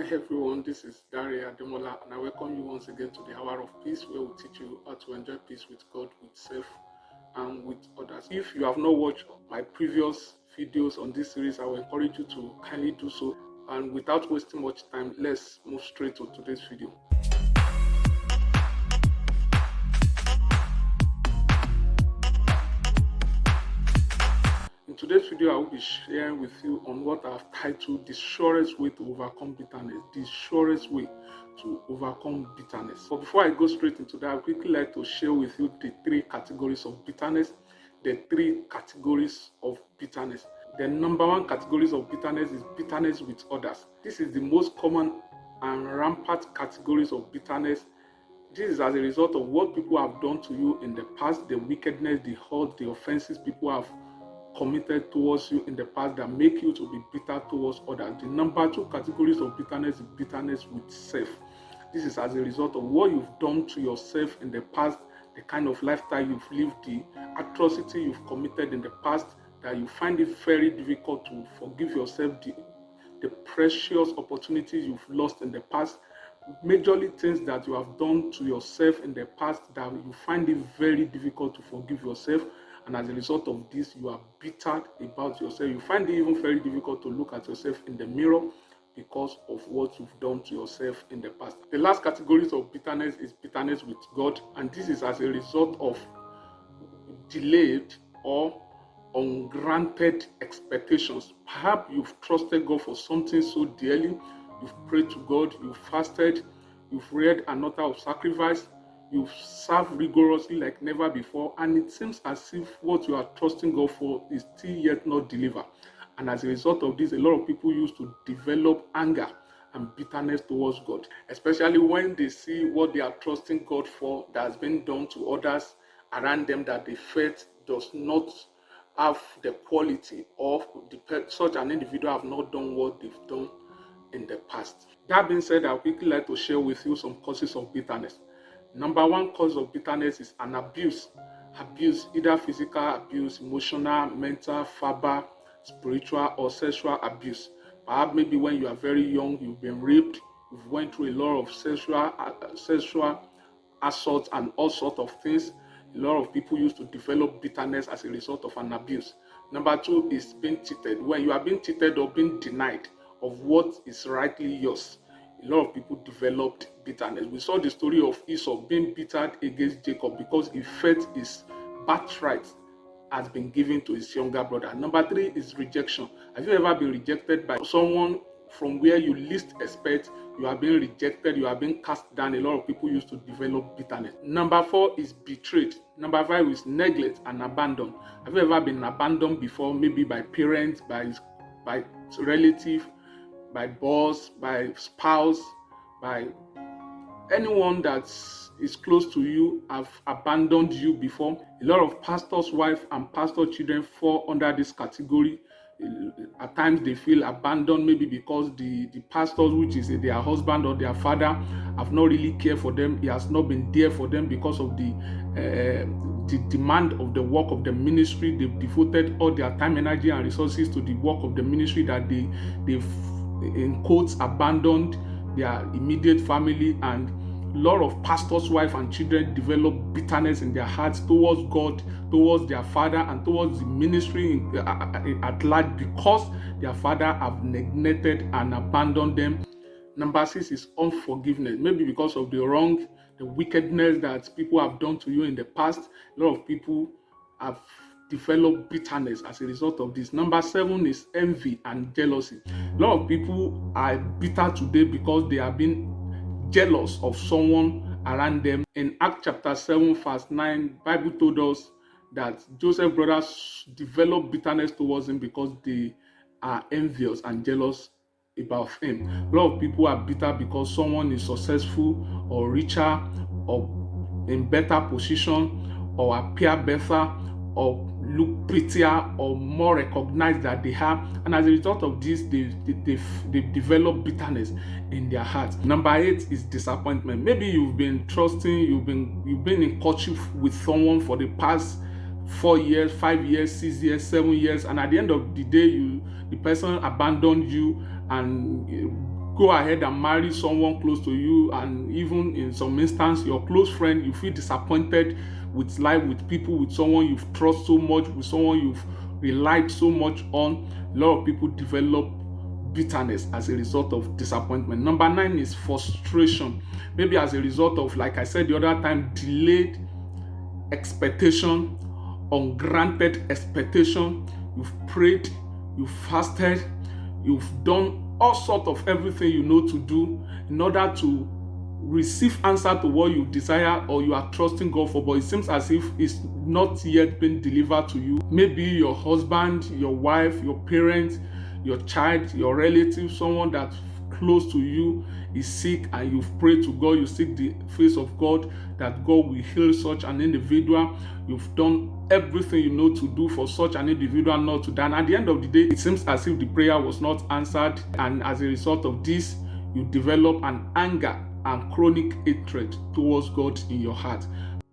Hi everyone, this is Ademola, and I welcome you once again to the Hour of Peace, where we teach you how to enjoy peace with God, with self, and with others. If you have not watched my previous videos on this series, I will encourage you to kindly do so. And without wasting much time, let's move straight to today's video. In today's video, I will be sharing with you on what I've titled the surest way to overcome bitterness. The surest way to overcome bitterness. But before I go straight into that, I would quickly like to share with you the three categories of bitterness. The three categories of bitterness. The number one categories of bitterness is bitterness with others. This is the most common and rampant categories of bitterness. This is as a result of what people have done to you in the past, the wickedness, the hurt, the offenses people have committed towards you in the past that make you to be bitter towards others. The number two categories of bitterness is bitterness with self. This is as a result of what you've done to yourself in the past, the kind of lifestyle you've lived, the atrocity you've committed in the past, that you find it very difficult to forgive yourself, the precious opportunities you've lost in the past, majorly things that you have done to yourself in the past that you find it very difficult to forgive yourself, and as a result of this you are bitter about yourself. You find it even very difficult to look at yourself in the mirror because of what you've done to yourself in the past. The last category of bitterness is bitterness with God, and this is as a result of delayed or ungranted expectations. Perhaps you've trusted God for something so dearly, you've prayed to God, you've fasted, you've read an altar of sacrifice, you've served rigorously like never before, and it seems as if what you are trusting God for is still yet not delivered. And as a result of this, a lot of people used to develop anger and bitterness towards God, especially when they see what they are trusting God for that has been done to others around them that they felt does not have the quality of such an individual have not done what they've done in the past. That being said, I would quickly like to share with you some causes of bitterness. Number one cause of bitterness is an abuse. Abuse, either physical abuse, emotional, mental, verbal, spiritual, or sexual abuse. Perhaps maybe when you are very young, you've been raped, you've went through a lot of sexual assault and all sorts of things. A lot of people used to develop bitterness as a result of an abuse. Number two is being cheated. When you are being cheated or being denied of what is rightly yours, a lot of people developed bitterness. We saw the story of Esau being bitter against Jacob because he felt his birthright has been given to his younger brother. Number three is rejection. Have you ever been rejected by someone from where you least expect? You are being rejected, you are being cast down. A lot of people used to develop bitterness. Number four is betrayed. Number five is neglect and abandon. Have you ever been abandoned before, maybe by parents, by relative, by boss, by spouse, by anyone that is close to you have abandoned you before? A lot of pastors' wives and pastor children fall under this category. At times they feel abandoned, maybe because the pastors, which is their husband or their father, have not really cared for them. He has not been there for them because of the demand of the work of the ministry. They've devoted all their time, energy, and resources to the work of the ministry that they've in quotes abandoned their immediate family. And a lot of pastors' wives and children develop bitterness in their hearts towards God, towards their father, and towards the ministry at large because their father have neglected and abandoned them. Number six is unforgiveness. Maybe because of the wrong, the wickedness that people have done to you in the past. A lot of people have developed bitterness as a result of this. Number seven is envy and jealousy. A lot of people are bitter today because they have been jealous of someone around them. In Acts chapter 7 verse 9, Bible told us that Joseph's brothers developed bitterness towards him because they are envious and jealous about him. A lot of people are bitter because someone is successful or richer or in better position or appear better or look prettier or more recognized that they have, and as a result of this they've developed bitterness in their hearts. Number eight is disappointment. Maybe you've been trusting, you've been in courtship with someone for the past 4 years, 5 years, 6 years, 7 years, and at the end of the day the person abandoned you and go ahead and marry someone close to you, and even in some instance your close friend, you feel disappointed with life, with people, with someone you've trusted so much, with someone you've relied so much on. A lot of people develop bitterness as a result of disappointment. Number 9 is frustration. Maybe as a result of, like I said the other time, delayed expectation, ungranted expectation. You've prayed, you've fasted, you've done all sorts of everything you know to do in order to receive answer to what you desire or you are trusting God for, but it seems as if it's not yet been delivered to you. Maybe your husband, your wife, your parents, your child, your relative, someone that's close to you is sick, and you've prayed to God, you seek the face of God that God will heal such an individual. You've done everything you know to do for such an individual not to die, and at the end of the day it seems as if the prayer was not answered, and as a result of this you develop an anger and chronic hatred towards God in your heart.